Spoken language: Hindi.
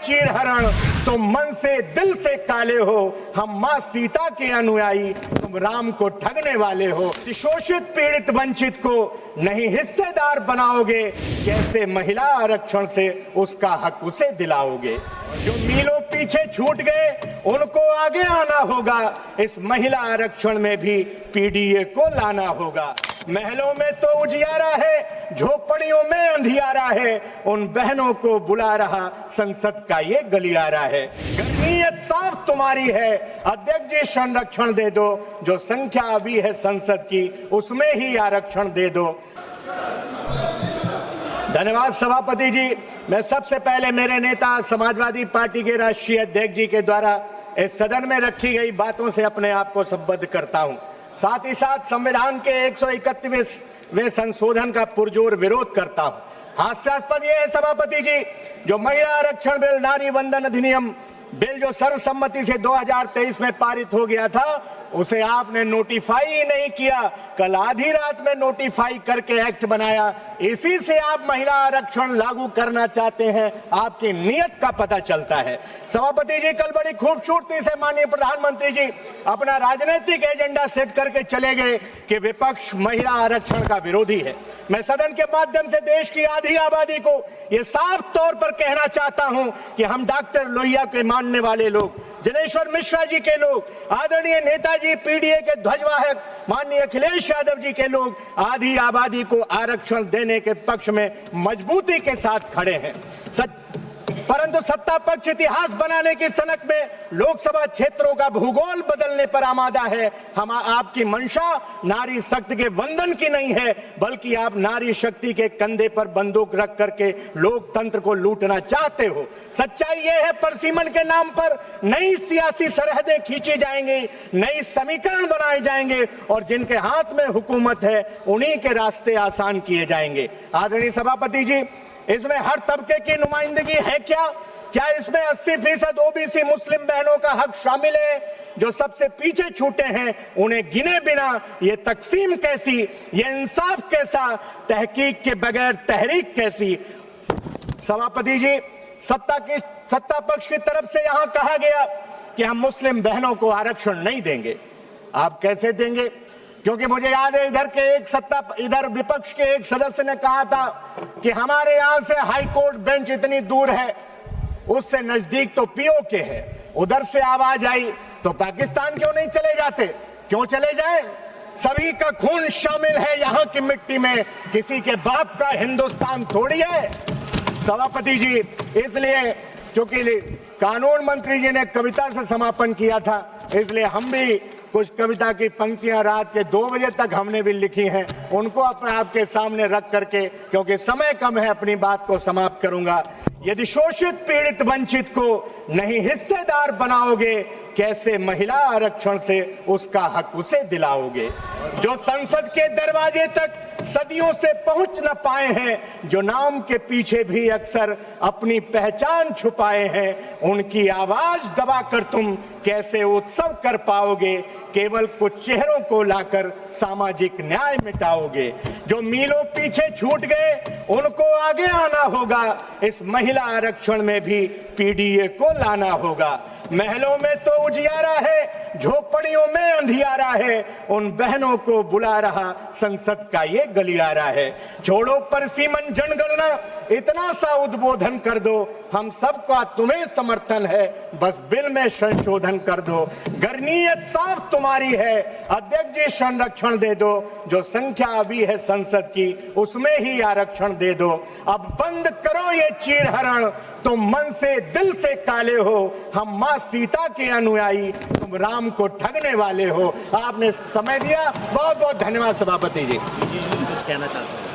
चीरहरण, तुम मन से दिल से काले हो, हम माँ सीता के अनुयायी, तुम राम को ठगने वाले हो। शोषित पीड़ित वंचित को नहीं हिस्सेदार बनाओगे, कैसे महिला आरक्षण से उसका हक उसे दिलाओगे। जो मीलों पीछे छूट गए उनको आगे आना होगा, इस महिला आरक्षण में भी पीडीए को लाना होगा। महलों में तो उजियारा है, झोपड़ियों में अंधियारा है, उन बहनों को बुला रहा संसद का ये गलियारा है। नीयत साफ तुम्हारी है, अध्यक्ष जी संरक्षण दे दो, जो संख्या अभी है संसद की उसमें ही आरक्षण दे दो। धन्यवाद सभापति जी। मैं सबसे पहले मेरे नेता समाजवादी पार्टी के राष्ट्रीय अध्यक्ष जी के द्वारा इस सदन में रखी गई बातों से अपने आप को संबद्ध करता हूं। साथ ही साथ संविधान के 131वें संशोधन का पुरजोर विरोध करता हूं। हास्यास्पद यह है सभापति जी, जो महिला आरक्षण बिल, नारी वंदन अधिनियम बिल जो सर्वसम्मति से 2023 में पारित हो गया था, उसे आपने नोटिफाई ही नहीं किया। कल आधी रात में नोटिफाई करके एक्ट बनाया। इसी से आप महिला आरक्षण लागू करना चाहते हैं, आपकी नीयत का पता चलता है। सभापति जी, कल बड़ी खूबसूरती से माननीय प्रधानमंत्री जी अपना राजनीतिक एजेंडा सेट करके चले गए कि विपक्ष महिला आरक्षण का विरोधी है। मैं सदन के माध्यम से देश की आधी आबादी को यह साफ तौर पर कहना चाहता हूं कि हम डॉक्टर लोहिया के मानने वाले लोग, जनेश्वर मिश्रा जी के लोग, आदरणीय नेताजी पीडीए के ध्वजवाहक माननीय अखिलेश यादव जी के लोग आधी आबादी को आरक्षण देने के पक्ष में मजबूती के साथ खड़े हैं। परंतु सत्ता पक्ष इतिहास बनाने की सनक में लोकसभा क्षेत्रों का भूगोल बदलने पर आमादा है। हम आपकी मंशा नारी शक्ति के वंदन की नहीं है, बल्कि आप नारी शक्ति के कंधे पर बंदूक रख करके लोकतंत्र को लूटना चाहते हो। सच्चाई यह है, परसीमन के नाम पर नई सियासी सरहदें खींची जाएंगी, नई समीकरण बनाए जाएंगे और जिनके हाथ में हुकूमत है उन्हीं के रास्ते आसान किए जाएंगे। आदरणीय सभापति जी, इसमें हर तबके की नुमाइंदगी है क्या? क्या इसमें 80% ओबीसी मुस्लिम बहनों का हक शामिल है? जो सबसे पीछे छूटे हैं उन्हें गिने बिना ये तकसीम कैसी, ये इंसाफ कैसा, तहकीक के बगैर तहरीक कैसी? सभापति जी, सत्ता पक्ष की तरफ से यहां कहा गया कि हम मुस्लिम बहनों को आरक्षण नहीं देंगे। आप कैसे देंगे? क्योंकि मुझे याद है इधर विपक्ष के एक सदस्य ने कहा था कि हमारे यहां से हाई कोर्ट बेंच इतनी दूर है, उससे नजदीक तो पीओके है। उधर से आवाज आई तो पाकिस्तान क्यों नहीं चले जाते? क्यों चले जाएं? सभी का खून शामिल है यहां की मिट्टी में, किसी के बाप का हिंदुस्तान थोड़ी है। सभापति जी, इसलिए क्योंकि कानून मंत्री जी ने कविता से समापन किया था, इसलिए हम भी कुछ कविता की पंक्तियां रात के 2 बजे तक हमने भी लिखी हैं, उनको अपने आपके सामने रख करके, क्योंकि समय कम है, अपनी बात को समाप्त करूंगा। यदि शोषित पीड़ित वंचित को नहीं हिस्सेदार बनाओगे, कैसे महिला आरक्षण से उसका हक उसे दिलाओगे। जो संसद के दरवाजे तक सदियों से पहुंच न पाए हैं, जो नाम के पीछे भी अक्सर अपनी पहचान छुपाए हैं, उनकी आवाज दबाकर तुम कैसे उत्सव कर पाओगे। केवल कुछ चेहरों को लाकर सामाजिक न्याय मिटाओगे। जो मीलों पीछे छूट गए उनको आगे आना होगा, इस महिला आरक्षण में भी पीडीए को लाना होगा। महलों में तो उजियारा है, झोपड़ियों में अंधियारा है, उन बहनों को बुला रहा संसद का ये गलियारा है। छोड़ो परसीमन जनगणना, इतना सा उद्बोधन कर दो, हम सबका तुम्हें समर्थन है, बस बिल में संशोधन कर दो। गरनीयत साफ तुम्हारी है, अध्यक्ष जी संरक्षण दे दो, जो संख्या अभी है संसद की उसमें ही आरक्षण दे दो। अब बंद करो ये चीरहरण, तुम मन से दिल से काले हो, हम माँ सीता के अनुयायी, तुम राम को ठगने वाले हो। आपने समय दिया, बहुत बहुत धन्यवाद सभापति जी। कुछ कहना चाहता हूँ।